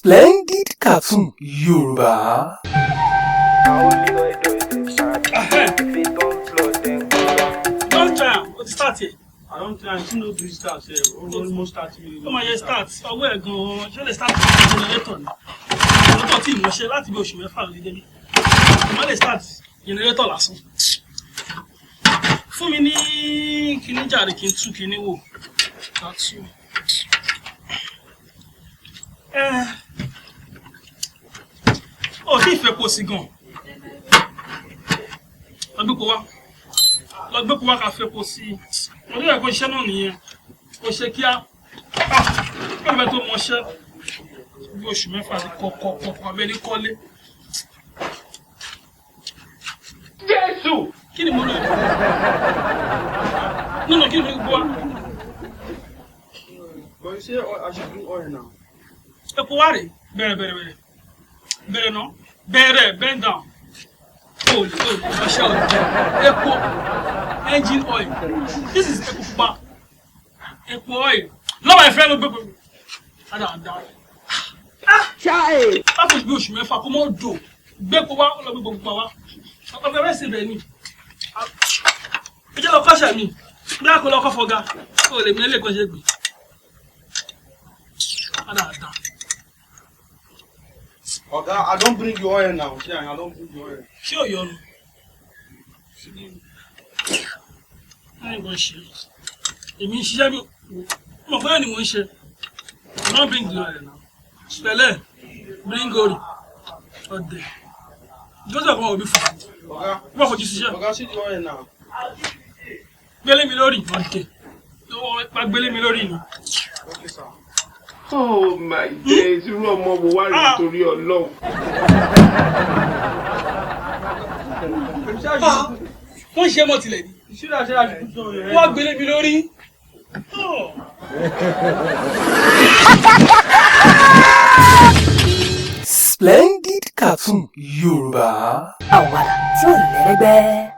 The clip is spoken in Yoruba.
Splendid Cartoon Yorùbá. Don't try. Let's start it. I don't think I see no bridge start here. Almost starting. Come on, you start. Ọwọ́ ẹ̀ gan-an. Ṣé lè start generator ni? Generator tí mo ṣe láti bí oṣù mẹ́fà ló dé ní. Mo lè start generator lásán. Fún mi ní kíní jàre kí n tú kíní wò. Tatu. Ó ti fẹ́ pọ̀ sí gan. Lọ gbé kó wá ká fẹ́ pọ̀ sí. Mo ní ẹ̀kọ́ iṣẹ́ náà nìyẹn. Ó ṣe kíá. Ó bẹ tó mọṣẹ́. Bí oṣù mẹ́fà ti kọ̀ọ̀kọ̀ abẹ́ ní kọ́lé. Jésù! Kí ni mo lò yìí? Nínú kí ni mo gbọ́ wá? But you say I should bring oil now. Epo wá rè bẹ̀rẹ̀ náà bend down. Ọṣẹ òjò epo engine oil. This is epo pupa. Epo oil. Lọ́wọ́ ẹ̀fẹ́ ló gbé pẹ̀lú. Dáadáa. Láti bí oṣù mẹ́fà kó mọ́ dò. Gbé epo wá lọ gbé gbogbo wá. Ọ̀pẹ̀ rẹ̀ sì bẹ̀ ni. Ẹ jẹ́ lọ kọ́ṣẹ́ mi. Bí a kò lọ kọ́ fọ́gá. Ó lè mi lè kọ́ ṣe gbé. Dáadáa. Okay, I don't bring you oil now. Yeah, I don't bring you oil. Ṣé ò yọnu? Báyìí kan ṣe. Èmi ń ṣiṣẹ́ bí mo fẹ́ ni mo ń ṣe. I don't bring the oil now. Pẹ̀lẹ́, bring gold. Ọ̀dẹ̀. Ìjọsìn ọ̀kan òbí fún mi. Okay. Wọ́n fojú ṣiṣẹ́. Okay, see the oil now. Gbélé mi lórí. Ọ̀dẹ̀. Pa gbélé mi lórí ni. Okay, sir. Oh my days, irú ọmọ wo wá rí torí Ọlọ́run. Wọ́n ṣe mọ́ tilẹ̀ ni. You see that? I should put oil. Wọ́n gbélé mi lórí. Splendid Cartoon Yorùbá. Àwàdà tí ò lẹ́lẹ́gbẹ́.